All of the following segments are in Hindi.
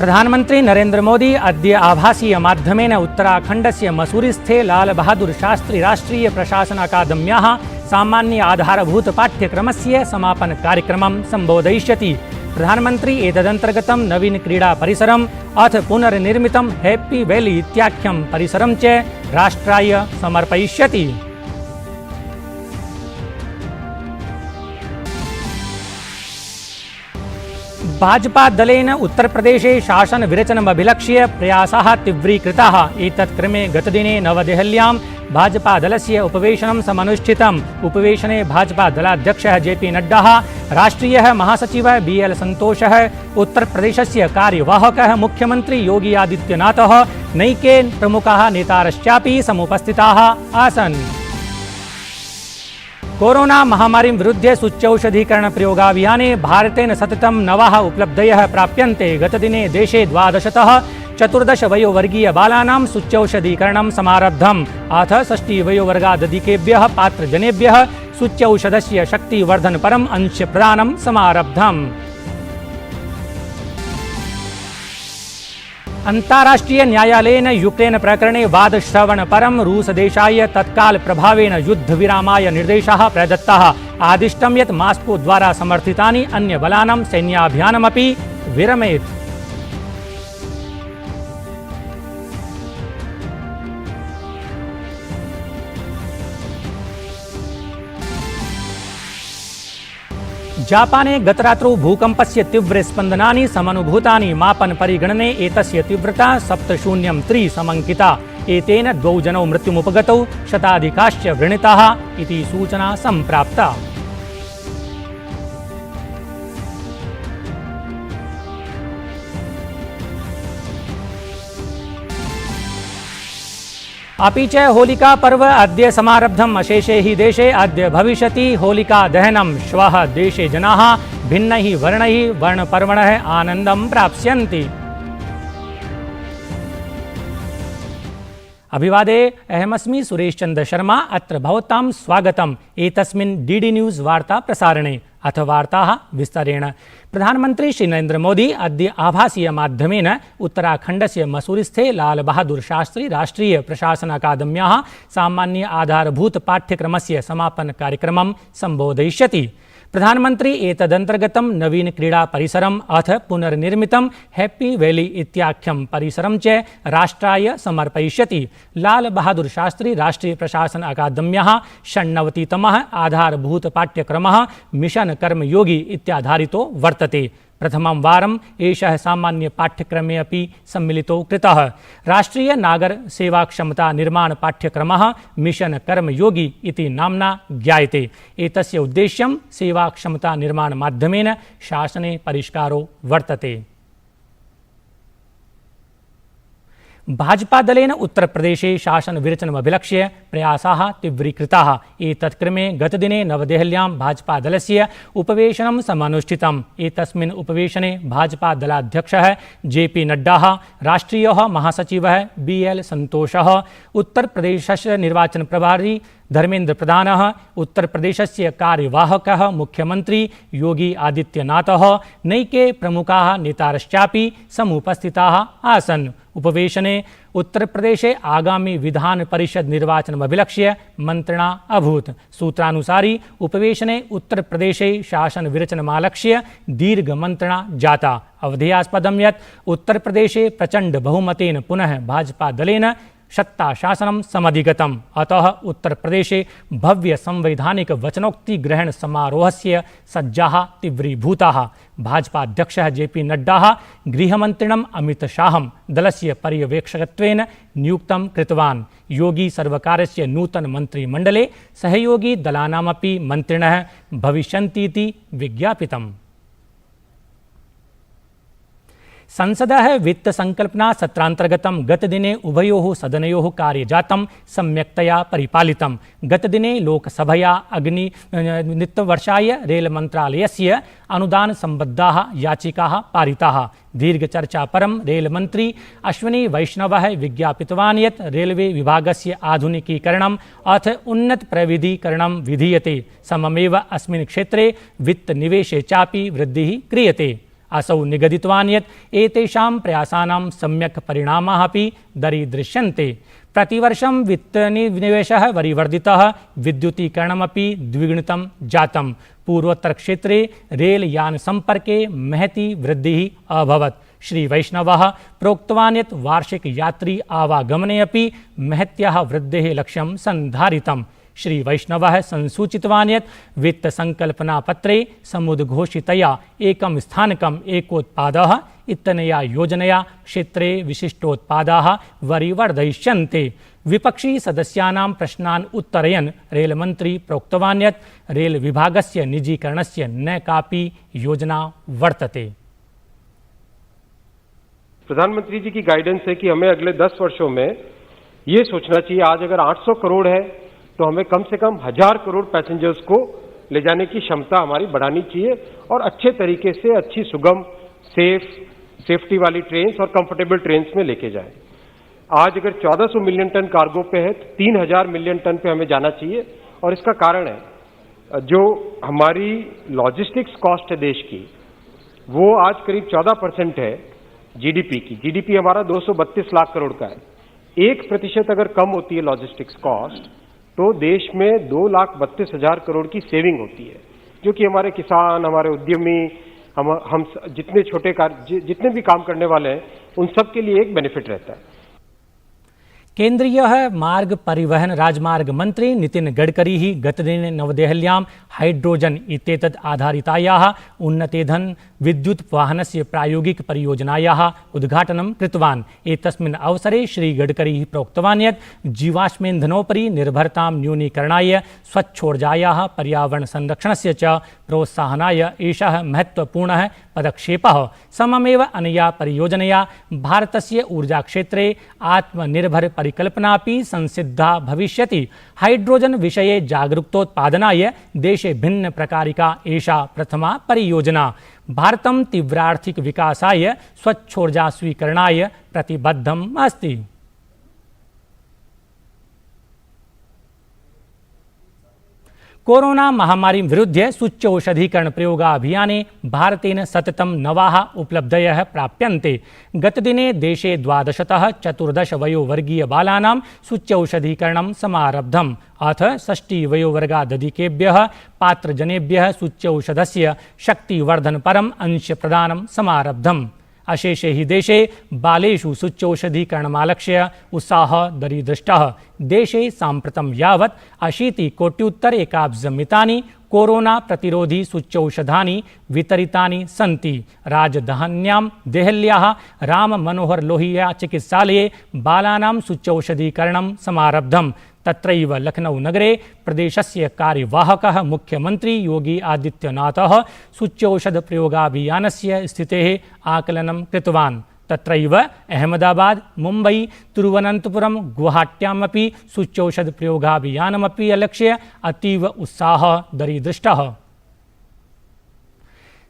प्रधानमंत्री नरेंद्र मोदी अद्य आभासीय माध्यमेन उत्तराखण्डस्य मसूरीस्थे लाल बहादुर शास्त्री राष्ट्रीय प्रशासन अकादम्याः सामान्य आधारभूत पाठ्यक्रमस्य समापन कार्यक्रमं सम्बोधयिष्यति। प्रधानमंत्री एतदन्तर्गतं नवीन क्रीडा परिसरम् अथ पुनर्निर्मितं हैप्पी वैली इत्याख्यं परिसरं च राष्ट्राय समर्पयिष्यति। भाजपा दलेन उत्तर प्रदेशे शासन विरचनमभिलक्ष्य प्रयासाः तीव्रीकृताः। एतत्क्रमे गतदिने नवदेहल्यां भाजपा दलस्य उपवेशनं समनुष्ठितम्। उपवेशने भाजपा दलाध्यक्षः जेपी नड्डा, राष्ट्रीयः महासचिवः बीएल सन्तोषः, उत्तर प्रदेशस्य कार्यवाहकः मुख्यमंत्री योगी आदित्यनाथः, नैके प्रमुखाः नेतारश्चापि समुपस्थिताः आसन्। कोरोना महामारीं विरुध्य सूच्यौषधीकरण प्रयोगाभियाने भारतेन सततं नवाः उपलब्धयः प्राप्यन्ते। गतदिने देशे 12तः 14 वयोवर्गीय बालानां सूच्यौषधीकरणं समारब्धम्। अथ 60 वयोवर्गादधिकेभ्यः पात्रजनेभ्यः सूच्यौषधस्य शक्तिवर्धनपरम् अंशप्रदानं समारब्धम्। अन्ताराष्ट्रीय न्यायालयेन यूक्रेन प्रकरणे वादश्रवणपरं रूसदेशाय तत्काल प्रभावेन युद्धविरामाय निर्देशाः प्रदत्ताः। आदिष्टं यत् मास्को द्वारा समर्थितानि अन्यबलानां सैन्याभियानमपि विरमेत्। जापाने गतरात्रौ भूकंपस्य तीव्रस्पन्दनानि समनुभूतानि। मापन परिगणने एतस्य तीव्रता 7.03 समङ्किता। एतेन 2 जनौ मृत्युमुपगतौ, शताधिकाश्च व्रणिताः इति सूचना सम्प्राप्ता। अपि च होलिका पर्व अद्य समारब्धम्। अशेषे हि देशे अद्य भविष्यति होलिका दहनं। श्वः देशे जनाः भिन्नैः वर्णैः वर्णपर्वणः आनन्दं प्राप्स्यन्ति। अभिवादे, अहमस्मि सुरेश चंद्र शर्मा। अत्र भवतां स्वागतम् एतस्मिन् डीडी न्यूज़ वार्ता प्रसारणे। अथ वार्ताः विस्तरेण। प्रधानमंत्री श्री नरेंद्र मोदी अद्य आभासीय माध्यमेन उत्तराखण्डस्य मसूरीस्थे लाल बहादुर शास्त्री राष्ट्रीय प्रशासन अकादम्याः सामान्य आधारभूत पाठ्यक्रमस्य समापन कार्यक्रमं सम्बोधयिष्यति। प्रधानमंत्री एतदन्तर्गतं नवीन क्रीडा परिसरम् अथ पुनर्निर्मितं हैप्पी वैली इत्याख्यं परिसरं च राष्ट्राय समर्पयिष्यति। लाल बहादुर शास्त्री राष्ट्रीय प्रशासन अकादम्याः 96तमः आधारभूत पाठ्यक्रमः मिशन कर्मयोगी इत्याधारितो वर्तते। प्रथमं वारम् एषः सामान्य पाठ्यक्रमे अपि सम्मिलितो कृतः। राष्ट्रीय नागर सेवाक्षमता निर्माण पाठ्यक्रमः मिशन कर्मयोगी इति नाम्ना ज्ञायते। एतस्य उद्देश्यं सेवाक्षमता निर्माण माध्यमेन शासने परिष्कारो वर्तते। भाजपा दलेन उत्तर प्रदेशे शासन विरचनमभिलक्ष्य प्रयासाः तीव्रीकृताः। एतत्क्रमे गतदिने नवदेहल्यां भाजपा दलस्य उपवेशनं समनुष्ठितम्। एतस्मिन् उपवेशने भाजपा दलाध्यक्षः जेपी नड्डा, राष्ट्रीयः महासचिवः बीएल सन्तोषः, उत्तर प्रदेशस्य निर्वाचन प्रभारी धर्मेन्द्र प्रधानः, उत्तर प्रदेशस्य कार्यवाहकः मुख्यमंत्री योगी आदित्यनाथः, नैके प्रमुखाः नेतारश्चापि समुपस्थिताः आसन्। उपवेशने उत्तर प्रदेशे आगामी विधान परिषद निर्वाचनमभिलक्ष्य मन्त्रणा अभूत्। सूत्रानुसारी उपवेशने उत्तर प्रदेशे शासन विरचनमालक्ष्य दीर्घमन्त्रणा जाता। अवधेयास्पदं यत् उत्तर प्रदेशे प्रचंड बहुमतेन पुनः भाजपा दलेन सत्ता शासनं समधिगतम्। अतः उत्तर प्रदेशे भव्य संवैधानिक वचनोक्ति ग्रहण समारोहस्य सज्जाः तीव्रीभूताः। भाजपा अध्यक्षः जेपी नड्डा गृहमन्त्रिणम् अमित शाहं दलस्य पर्यवेक्षकत्वेन नियुक्तं कृतवान्। योगी सर्वकारस्य नूतन मन्त्रिमण्डले सहयोगी दलानामपि मन्त्रिणः भविष्यन्तीति विज्ञापितम्। संसदः वित्त संकल्पना सत्रांतर्गतं गतदिने उभयोः सदनयोः कार्यजातं सम्यक्तया परिपालितं। गतदिने लोकसभया अग्निवर्षाय रेल मन्त्रालयस्य अनुदान सम्बद्धाः याचिकाः पारिताः। दीर्घचर्चा परं रेलमन्त्री अश्विनी वैष्णवः विज्ञापितवान् यत् रेलवे विभागस्य आधुनिकीकरणम् अथ उन्नत प्रविधिकरणं विधीयते। सममेव अस्मिन् क्षेत्रे वित्तनिवेशे चापि वृद्धिः क्रियते। असौ निगदितवान् यत् एतेषां प्रयासानां सम्यक् परिणामाः अपि दरीदृश्यन्ते। प्रतिवर्षं वित्तनिवेशः वरिवर्धितः, विद्युतीकरणमपि द्विगुणितं जातं। पूर्वोत्तरक्षेत्रे रेलयानसम्पर्के महती वृद्धिः अभवत्। श्री वैष्णवः प्रोक्तवान् यत् वार्षिकयात्री आवागमने अपि महत्याः वृद्धेः लक्ष्यं सन्धारितम्। श्री वैष्णवः संसूचितवान् यत् वित्तसङ्कल्पनापत्रे समुद्घोषितया एकं स्थानकम् एकोत्पादः इत्यनया योजनया क्षेत्रे विशिष्टोत्पादाः वरिवर्धयिष्यन्ते। विपक्षी सदस्यानां प्रश्नान् उत्तरयन् रेलमन्त्री प्रोक्तवान् यत् रेलविभागस्य निजीकरणस्य न कापि योजना वर्तते। प्रधानमंत्री जी की गाइडेंस है कि हमें अगले 10 वर्षों में ये सोचना चाहिए, आज अगर 800 करोड़ है तो हमें कम से कम 1000 करोड़ पैसेंजर्स को ले जाने की क्षमता हमारी बढ़ानी चाहिए और अच्छे तरीके से अच्छी सुगम सेफ्टी वाली ट्रेन्स और कंफर्टेबल ट्रेन्स में लेके जाएं। आज अगर 1400 मिलियन टन कार्गो पे है तो 3000 मिलियन टन पे हमें जाना चाहिए और इसका कारण है जो हमारी लॉजिस्टिक्स कॉस्ट है देश की, वो आज करीब 14% है जीडीपी की। जीडीपी हमारा 232 लाख करोड़ का है। 1% अगर कम होती है लॉजिस्टिक्स कॉस्ट तो देश में 2,32,000 करोड़ की सेविंग होती है, जो कि हमारे किसान, हमारे उद्यमी, हम जितने भी काम करने वाले हैं उन सब के लिए एक बेनिफिट रहता है। केन्द्रीय मार्ग परिवहन राजमार्ग मंत्री नितिन गडकरी गतदिने नवदेहल्यां हाइड्रोजन इत्येतद् आधारितायाः उन्नतेधन विद्युत वाहनस्य प्रायोगिक परियोजनायाः उद्घाटनं कृतवान्। एतस्मिन् अवसरे श्री गडकरी प्रोक्तवान् यत् जीवाश्मेन्धनोपरि निर्भरतां न्यूनीकरणाय स्वच्छोर्जायाः पर्यावरण संरक्षणस्य च प्रोत्साहनाय एषः महत्वपूर्णः पदक्षेपः। सममेव अनया परियोजनया भारतस्य ऊर्जाक्षेत्रे आत्मनिर्भर परिकल्पनापि संसिद्धा भविष्यति। हाइड्रोजन विषये जागरूकतोत्पादनाय देशे भिन्न प्रकारिका एषा प्रथमा परियोजना। भारतं तीव्रार्थिक विकासाय स्वच्छोर्जा स्वीकरणाय प्रतिबद्धम् अस्ति। कोरोना महामारी विरुध्य सूच्यौषधीकरण प्रयोगाभियाने भारतेन सततं नवाः उपलब्धयः प्राप्यन्ते। गतदिने देशे 12तः 14 वयोवर्गीय बालानां सूच्यौषधीकरणं समारब्धम्। अथ 6 वयोवर्गादधिकेभ्यः पात्रजनेभ्यः सूच्यौषधस्य शक्तिवर्धनपरम् अंशप्रदानं समारब्धम्। अशेषे हि देशे बालेषु सूच्यौषधीकरणमालक्ष्य उत्साहः दरीदृष्टः। देशे साम्प्रतं यावत् 80 कोट्युत्तर 1 मितानि कोरोना प्रतिरोधी सूच्यौषधानि वितरितानि सन्ति। राजधान्यां देहल्याः राम मनोहर लोहिया चिकित्सालये बालानां सूच्यौषधीकरणं समारब्धम्। तत्रैव लखनऊ नगरे प्रदेशस्य कार्यवाहकः मुख्यमंत्री योगी आदित्यनाथः सूच्यौषध प्रयोगाभियानस्य स्थितेः आकलनं कृतवान्। तत्रैव अहमदाबाद, मुम्बई, तिरुवनन्तपुरम, गुवाहाट्यामपि सूच्यौषध प्रयोगाभियानमपि अलक्ष्य अतीव उत्साहः दरीदृष्टः।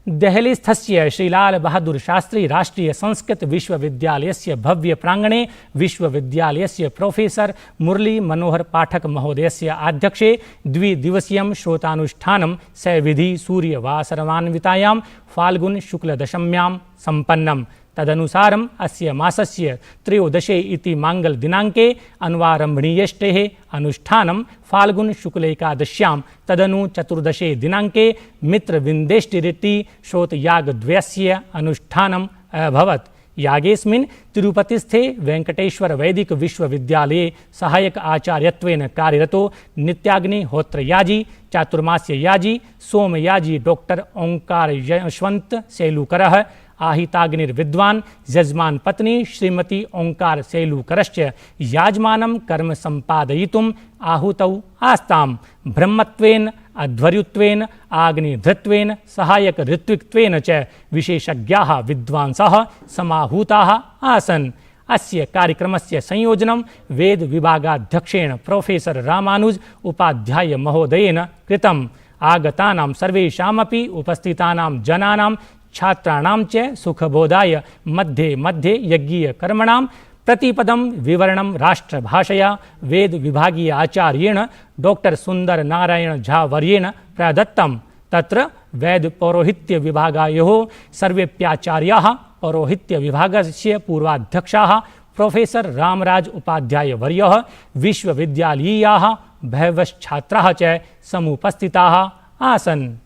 देहलीस्थस्य श्रीलाल बहादुर शास्त्री राष्ट्रीय संस्कृत विश्वविद्यालयस्य भव्य प्रांगणे विश्वविद्यालयस्य प्रोफेसर मुरली मनोहर पाठक महोदयस्य आध्यक्षे द्विदिवसीयं श्रोतानुष्ठानं सविधि सूर्यवासरमान्वितायां फाल्गुन शुक्लदशम्यां सम्पन्नम्। तदनुसारम् अस्य मासस्य 13 इति मांगल दिनांके अन्वारम्भणीयष्टेः अनुष्ठानं फाल्गुन शुक्ल एकादश्यां तदनु 14 दिनांके मित्रविन्देष्टिरिति श्रोतयागद्वयस्य अनुष्ठानम् अभवत्। यागेस्मिन् तिरुपतिस्थे वेंकटेश्वर वैदिक विश्वविद्यालये सहायक आचार्यत्वेन कार्यरतो नित्याग्निहोत्रयाजी, चातुर्मास्ययाजी, सोमयाजी डॉक्टर ओंकार यशवंत सेलूकरः, आहिताग्निर्विद्वान् यजमान पत्नी श्रीमती ओंकार सेलूकरश्च याजमानं कर्म सम्पादयितुम् आहुतौ आस्ताम्। ब्रह्मत्वेन, अध्वर्युत्वेन, आग्निधृत्वेन, सहायक ऋत्विकत्वेन च विशेषज्ञाः विद्वांसः समाहूताः आसन्। अस्य कार्यक्रमस्य संयोजनं वेद विभागाध्यक्षेण प्रोफेसर रामानुज उपाध्याय महोदयेन कृतम्। आगतानां सर्वेषामपि उपस्थितानां जनानां छात्राणां च सुखबोधाय मध्ये मध्ये यज्ञीय कर्मणां प्रतिपदं विवरणं राष्ट्रभाषया वेद विभागीय आचार्येण डॉक्टर सुंदर नारायण झा वर्येण प्रदत्तम्। तत्र वैद्यपौरोहित्यविभागायोः सर्वेप्याचार्याः पौरोहित्यविभागस्य पूर्वाध्यक्षाः प्रोफेसर रामराज उपाध्यायवर्यः विश्वविद्यालयीयाः बहवश्छात्राः च समुपस्थिताः आसन्।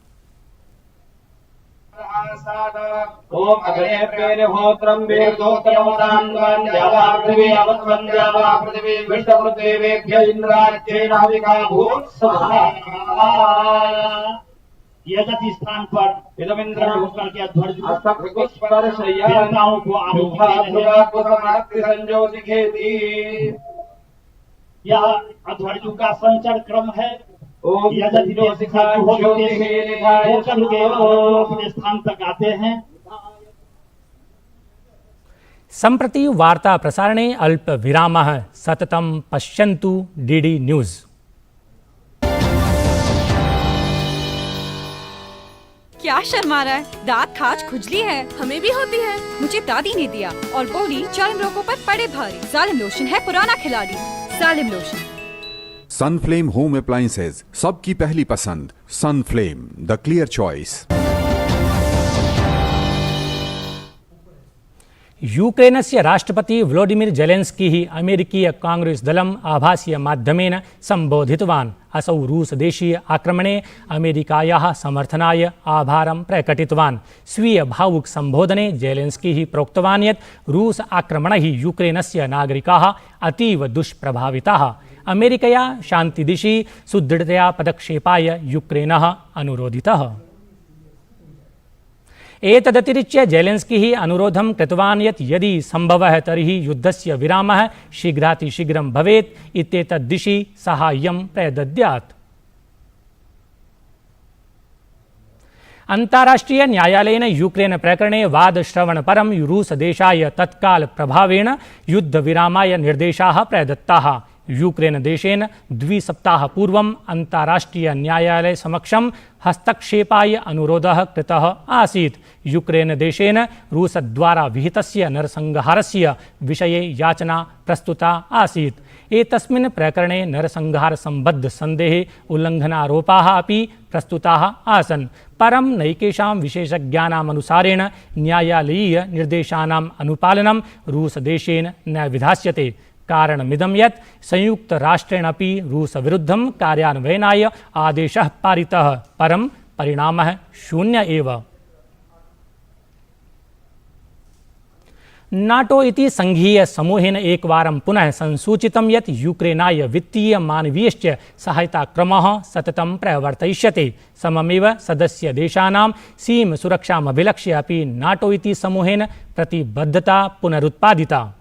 ओम अग्नेभ्यो होत्रं वेदोत्रमदान्वान् यावापृथिवी अवत्वन् यावापृथिवी विष्णुपृथिवेभ्य इंद्राज्येन हविका भूत्सवः। यजति स्थान पर इदमिंद्र होकर के ध्वज अस्पर्शय्या देवताओं को आभूषण संजोति खेती। यह अध्वर्जु का संचरण क्रम है। ओम यजति होकर के अपने स्थान तक आते हैं। सम्प्रति वार्ता प्रसारणे अल्प विरामः। सततं पश्यन्तु डीडी न्यूज़। क्या शर्मा रहा है? दांत खाज खुजली है। हमें भी होती है। मुझे दादी ने दिया और बोली चर्म रोगों पर पड़े भारी। जालिम लोशन है पुराना खिलाड़ी। जालिम लोशन। सनफ्लेम होम अप्लायंसेज, सबकी पहली पसंद। Sunflame, the clear choice. यूक्रेनस्य राष्ट्रपति व्लोडिमिर जेलेन्स्की अमेरिकीय कांग्रेस दलम् आभासीय माध्यमेन संबोधितवान्। असौ रूस देशीय आक्रमणे अमेरिकायाः समर्थनाय आभारं प्रकटितवान्। स्वीय भावुक संबोधने जेलेन्स्की प्रोक्तवान् यत् रूस आक्रमणैः यूक्रेनस्य नागरिकाः अतीव दुष्प्रभाविताः। अमेरिकया शान्तिदिशि सुदृढतया पदक्षेपाय यूक्रेनः अनुरोधितः। एतदतिरिच्य जेलेन्स्की अनुरोधं कृतवान् यत् यदि संभवः तर्हि युद्धस्य विरामः शीघ्रातिशीघ्रं भवेत् इत्येतद्दिशि साहाय्यं प्रदद्यात्। अन्ताराष्ट्रीय न्यायालयेन यूक्रेन प्रकरणे वादश्रवणपरं रूस देशाय तत्काल प्रभावेण युद्धविरामाय निर्देशाः प्रदत्ताः। यूक्रेन देशेन द्विसप्ताहपूर्वम् अन्ताराष्ट्रीय न्यायालय समक्षं हस्तक्षेपाय अनुरोधः कृतः आसीत्। यूक्रेन देशेन रूसद्वारा विहितस्य नरसंहारस्य विषये याचना प्रस्तुता आसीत्। एतस्मिन् प्रकरणे नरसंहारसम्बद्ध सन्देहे उल्लङ्घनारोपाः अपि प्रस्तुताः आसन्। परं नैकेषां विशेषज्ञानामनुसारेण न्यायालयीय निर्देशानाम् अनुपालनं रूसदेशेन न विधास्यते। कारणमिदं यत् संयुक्तराष्ट्रेणापि रूसविरुद्धं कार्यान्वयनाय आदेशः पारितः, परं परिणामः शून्य एव। नाटो इति संघीय समूहेन एकवारं पुनः संसूचितं यत् यूक्रेनाय वित्तीय मानवीयश्च सहायताक्रमः सततं प्रवर्तयिष्यते। सममेव सदस्यदेशानां सीमसुरक्षामभिलक्ष्य अपि नाटो इति समूहेन प्रतिबद्धता पुनरुत्पादिता।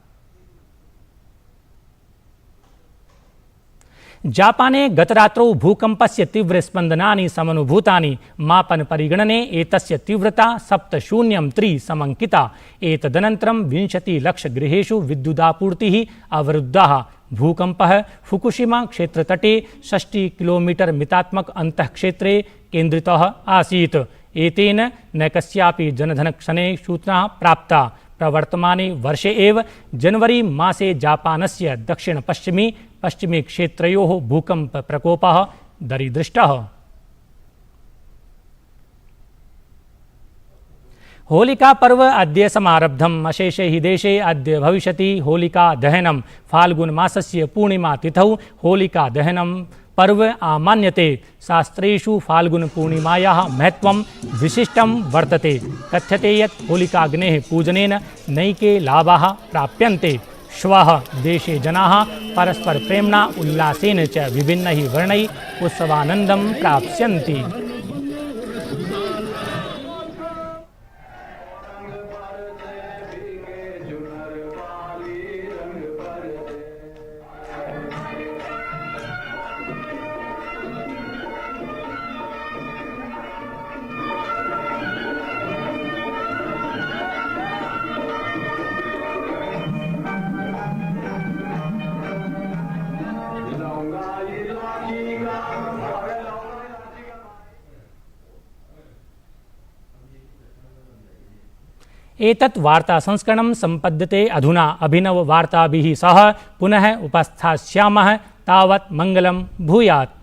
जापाने गतरात्रौ भूकंपस्य तीव्रस्पन्दनानि समनुभूतानि। मापनपरिगणने एतस्य तीव्रता 7.03 समङ्किता। एतदनन्तरं 20 लक्ष गृहेषु विद्युदापूर्तिः अवरुद्धाः। भूकंपः फुकुशिमा क्षेत्रतटे 60 किलोमीटर मितात्मक अन्तःक्षेत्रे केन्द्रितः आसीत्। एतेन न कस्यापि जनधनक्षणे सूचना प्राप्ता। प्रवर्तमाने वर्षे एव जनवरी मासे जापानस्य दक्षिणपश्चिमी क्षेत्रयोः भूकंप प्रकोपः दरीदृष्टः। होलिका पर्व अद्य समारब्धम्। अशेषे हि देशे अद्य भविष्यति होलिका दहनं। फाल्गुन मासस्य पूर्णिमा तिथौ होलिका दहनं पर्व आमान्यते। शास्त्रेषु फाल्गुन पूर्णिमायाः महत्त्वं विशिष्टं वर्तते। कथ्यते यत् होलिकाग्नेः पूजनेन नैके लाभाः प्राप्यन्ते। श्वः देशे जनाः परस्पर प्रेम्णा उल्लासेन च विभिन्नैः वर्णैः उत्सवानन्दं प्राप्स्यन्ति। एतत् वार्ता संस्करणं सम्पद्यते अधुना अभिनव वार्ताभिः सह पुनः उपस्थास्यामः। तावत् मङ्गलं भूयात्।